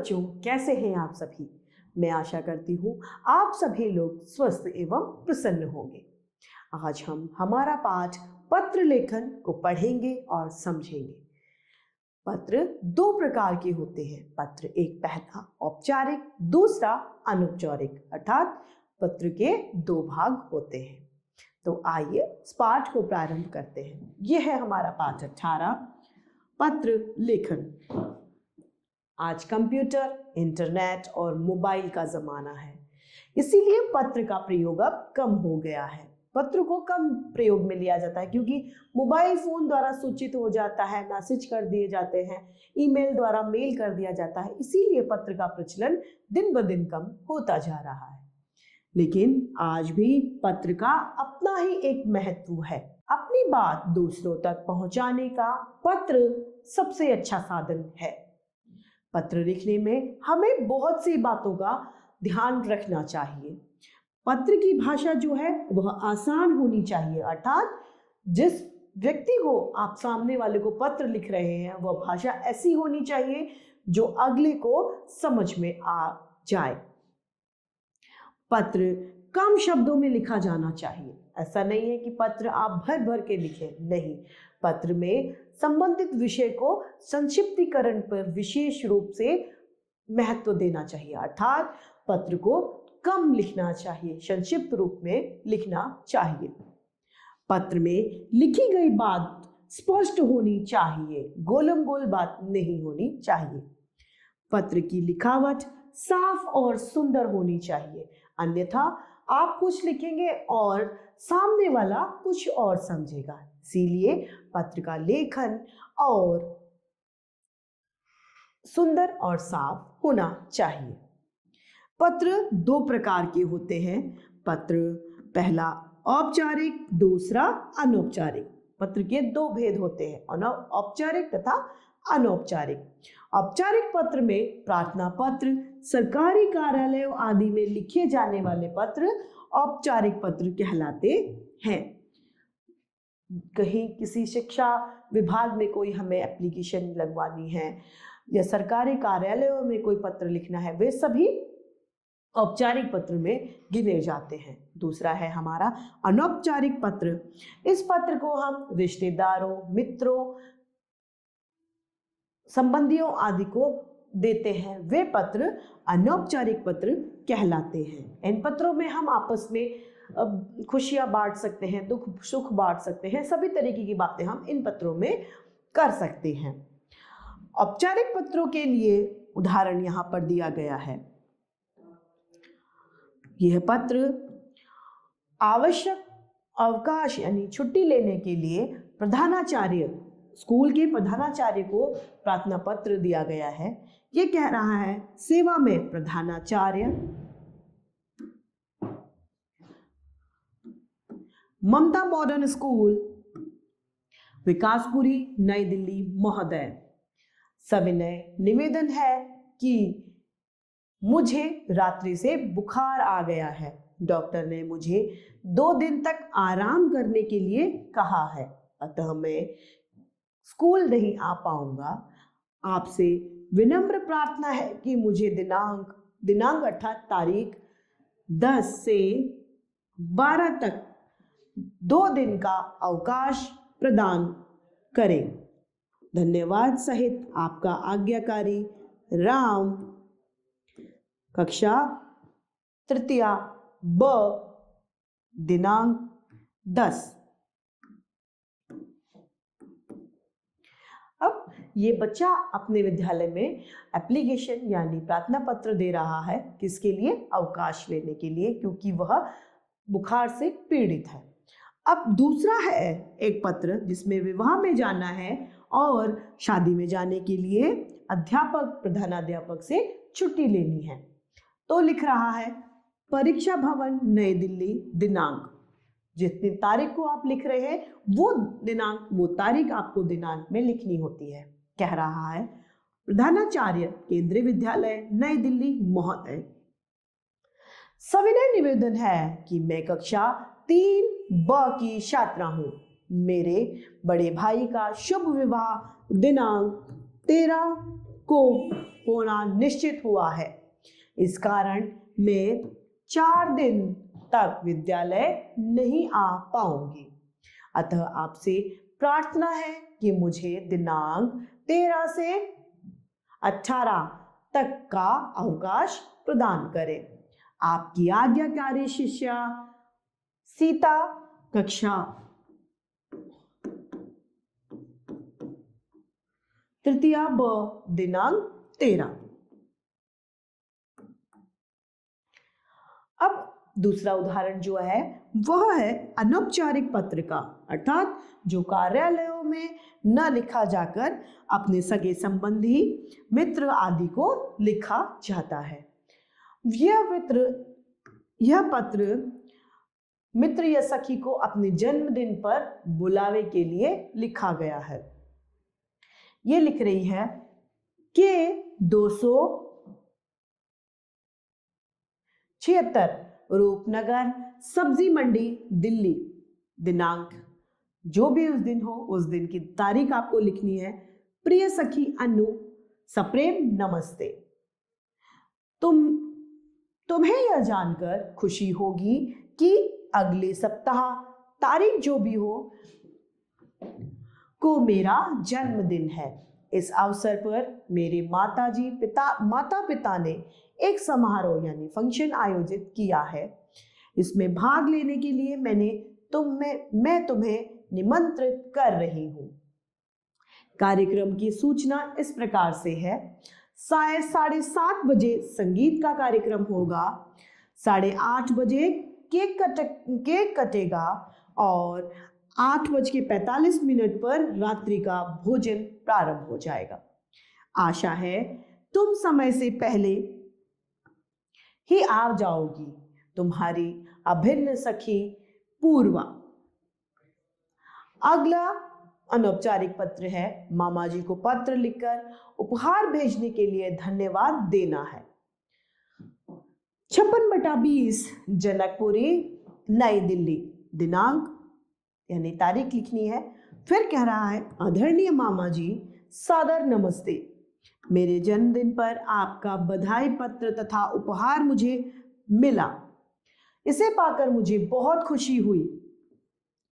बच्चों, कैसे हैं आप सभी। मैं आशा करती हूँ आप सभी लोग स्वस्थ एवं प्रसन्न होंगे। आज हम हमारा पाठ पत्र लेखन को पढ़ेंगे और समझेंगे। पत्र दो प्रकार के होते हैं। पत्र एक पहला औपचारिक, दूसरा अनौपचारिक, अर्थात पत्र के दो भाग होते हैं। तो आइए इस पाठ को प्रारंभ करते हैं। यह है हमारा पाठ 18, पत्र लेखन। आज कंप्यूटर, इंटरनेट और मोबाइल का ज़माना है, इसीलिए पत्र का प्रयोग अब कम हो गया है। पत्र को कम प्रयोग में लिया जाता है क्योंकि मोबाइल फ़ोन द्वारा सूचित हो जाता है, मैसेज कर दिए जाते हैं, ईमेल द्वारा मेल कर दिया जाता है, इसीलिए पत्र का प्रचलन दिन ब दिन कम होता जा रहा है। लेकिन आज भी पत्र का अपना ही एक महत्व है। अपनी बात दूसरों तक पहुंचाने का पत्र सबसे अच्छा साधन है। पत्र लिखने में हमें बहुत सी बातों का ध्यान रखना चाहिए। पत्र की भाषा जो है वह आसान होनी चाहिए, अर्थात जिस व्यक्ति को आप सामने वाले को पत्र लिख रहे हैं वह भाषा ऐसी होनी चाहिए जो अगले को समझ में आ जाए। पत्र कम शब्दों में लिखा जाना चाहिए। ऐसा नहीं है कि पत्र आप भर भर के लिखें, नहीं। पत्र में संबंधित विषय को संक्षिप्तीकरण पर विशेष रूप से महत्व देना चाहिए, अर्थात पत्र को कम लिखना चाहिए, संक्षिप्त रूप में लिखना चाहिए। पत्र में लिखी गई बात स्पष्ट होनी चाहिए, गोलम गोल बात नहीं होनी चाहिए। पत्र की लिखावट साफ और सुंदर होनी चाहिए, अन्यथा आप कुछ लिखेंगे और सामने वाला कुछ और समझेगा। इसीलिए पत्र का लेखन और सुंदर और साफ होना चाहिए। पत्र दो प्रकार के होते हैं। पत्र पहला औपचारिक, दूसरा अनौपचारिक। पत्र के दो भेद होते हैं, औपचारिक तथा अनौपचारिक। औपचारिक पत्र में प्रार्थना पत्र, सरकारी कार्यालयों आदि में लिखे जाने वाले पत्र औपचारिक पत्र कहलाते हैं। कहीं किसी शिक्षा विभाग में कोई हमें एप्लीकेशन लगवानी है या सरकारी कार्यालयों में कोई पत्र लिखना है, वे सभी औपचारिक पत्र में गिने जाते हैं। दूसरा है हमारा अनौपचारिक पत्र। इस पत्र को हम रिश्तेदारों, मित्रों, संबंधियों आदि को देते हैं, वे पत्र अनौपचारिक पत्र कहलाते हैं। इन पत्रों में हम आपस में खुशियां बांट सकते हैं, दुख सुख बांट सकते हैं, सभी तरीके की बातें हम इन पत्रों में कर सकते हैं। औपचारिक पत्रों के लिए उदाहरण यहाँ पर दिया गया है। यह पत्र आवश्यक अवकाश यानी छुट्टी लेने के लिए प्रधानाचार्य, स्कूल के प्रधानाचार्य को प्रार्थना पत्र दिया गया है। ये कह रहा है, सेवा में प्रधानाचार्य ममता मॉडर्न स्कूल, विकासपुरी, नई दिल्ली महोदय, सविनय निवेदन है कि मुझे रात्रि से बुखार आ गया है। डॉक्टर ने मुझे 2 दिन तक आराम करने के लिए कहा है, अतः मैं स्कूल नहीं आ पाऊंगा। आपसे विनम्र प्रार्थना है कि मुझे दिनांक अर्थात तारीख 10 से 12 तक 2 दिन का अवकाश प्रदान करें। धन्यवाद सहित आपका आज्ञाकारी राम। कक्षा तृतीया ब, दिनांक 10। अब ये बच्चा अपने विद्यालय में एप्लीकेशन यानी प्रार्थना पत्र दे रहा है, किसके लिए? अवकाश लेने के लिए, क्योंकि वह बुखार से पीड़ित है। अब दूसरा है एक पत्र जिसमें विवाह में जाना है और शादी में जाने के लिए अध्यापक, प्रधानाध्यापक से छुट्टी लेनी है। तो लिख रहा है, परीक्षा भवन, नई दिल्ली, दिनांक। जितनी तारीख को आप लिख रहे हैं वो दिनांक, वो तारीख आपको दिनांक में लिखनी होती है। कह रहा है, प्रधानाचार्य, केंद्रीय विद्यालय, नई दिल्ली महोदय, सविनय निवेदन है कि मैं कक्षा 3ब की छात्रा हूँ। मेरे बड़े भाई का शुभ विवाह दिनांक 13 को होना निश्चित हुआ है। इस कारण मैं 4 दिन तक विद्यालय नहीं आ पाऊंगी। अतः आपसे प्रार्थना है कि मुझे दिनांक 13 से 18 तक का अवकाश प्रदान करें। आपकी आज्ञाकारी शिष्या सीता, कक्षा तृतीया ब, दिनांक 13। अब दूसरा उदाहरण जो है वह है अनौपचारिक पत्र का, अर्थात जो कार्यालयों में न लिखा जाकर अपने सगे संबंधी, मित्र आदि को लिखा जाता है। यह पत्र मित्र या सखी को अपने जन्मदिन पर बुलावे के लिए लिखा गया है। ये लिख रही है कि 276 रूपनगर सब्जी मंडी दिल्ली, दिनांक जो भी उस दिन हो उस दिन की तारीख आपको लिखनी है। प्रिय सखी अनु, सप्रेम नमस्ते। तुम्हें यह जानकर खुशी होगी कि अगले सप्ताह तारीख जो भी हो को मेरा जन्मदिन है। इस अवसर पर मेरे माता पिता ने एक समारोह यानी फंक्शन आयोजित किया है। इसमें भाग लेने के लिए मैं तुम्हें निमंत्रित कर रही हूँ। कार्यक्रम की सूचना इस प्रकार से है। 7:30 बजे संगीत का कार्यक्रम होगा, 8:30 बजे केक कटेगा और 8:45 पर रात्रि का भोजन प्रारंभ हो जाएगा। आशा है तुम समय से पहले ही आ जाओगी। तुम्हारी अभिन्न सखी पूर्वा। अगला अनौपचारिक पत्र है। मामा जी को पत्र लिखकर उपहार भेजने के लिए धन्यवाद देना है। 56/20 जनकपुरी नई दिल्ली, दिनांक यानी तारीख लिखनी है। फिर कह रहा है, आदरणीय मामा जी, सादर नमस्ते। मेरे जन्मदिन पर आपका बधाई पत्र तथा उपहार मुझे मिला। इसे पाकर मुझे बहुत खुशी हुई।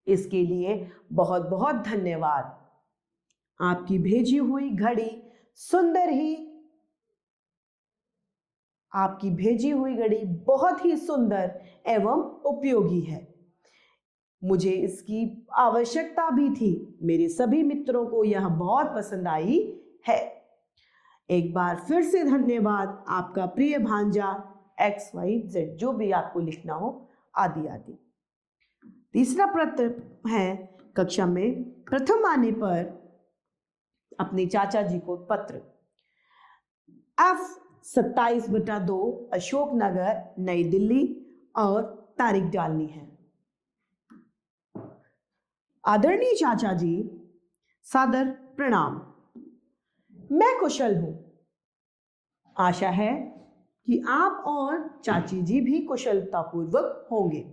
इसके लिए बहुत बहुत धन्यवाद। आपकी भेजी हुई घड़ी बहुत ही सुंदर एवं उपयोगी है। मुझे इसकी आवश्यकता भी थी। मेरे सभी मित्रों को यह बहुत पसंद आई है। एक बार फिर से धन्यवाद। आपका प्रिय भांजा XYZ, जो भी आपको लिखना हो आदि आदि। तीसरा पत्र है, कक्षा में प्रथम आने पर अपने चाचा जी को पत्र। F 27/2 अशोक नगर नई दिल्ली और तारीख डालनी है। आदरणीय चाचा जी, सादर प्रणाम। मैं कुशल हूं। आशा है कि आप और चाची जी भी कुशलतापूर्वक होंगे।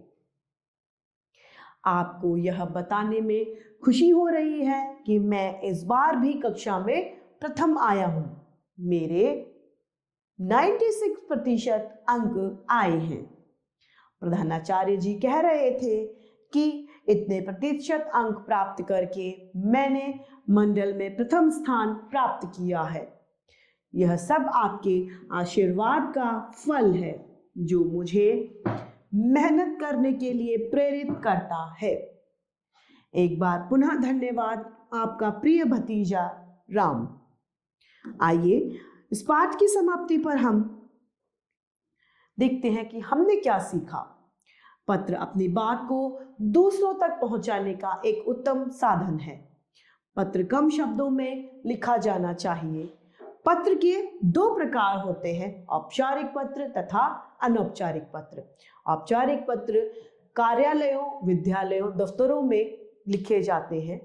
आपको यह बताने में खुशी हो रही है कि मैं इस बार भी कक्षा में प्रथम आया हूं। मेरे 96% अंक आए हैं। प्रधानाचार्य जी कह रहे थे कि इतने प्रतिशत अंक प्राप्त करके मैंने मंडल में प्रथम स्थान प्राप्त किया है। यह सब आपके आशीर्वाद का फल है, जो मुझे मेहनत करने के लिए प्रेरित करता है। एक बार पुनः धन्यवाद। आपका प्रिय भतीजा राम। आइए इस पाठ की समाप्ति पर हम देखते हैं कि हमने क्या सीखा। पत्र अपनी बात को दूसरों तक पहुंचाने का एक उत्तम साधन है। पत्र कम शब्दों में लिखा जाना चाहिए। पत्र के 2 प्रकार होते हैं, औपचारिक पत्र तथा अनौपचारिक पत्र। औपचारिक पत्र कार्यालयों, विद्यालयों, दफ्तरों में लिखे जाते हैं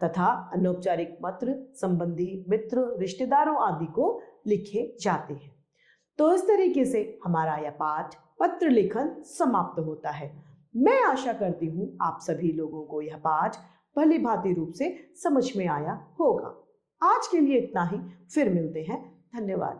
तथा अनौपचारिक पत्र संबंधी, मित्र, रिश्तेदारों आदि को लिखे जाते हैं। तो इस तरीके से हमारा यह पाठ पत्र लेखन समाप्त होता है। मैं आशा करती हूँ आप सभी लोगों को यह पाठ भली भांति रूप से समझ में आया होगा। आज के लिए इतना ही, फिर मिलते हैं धन्यवाद।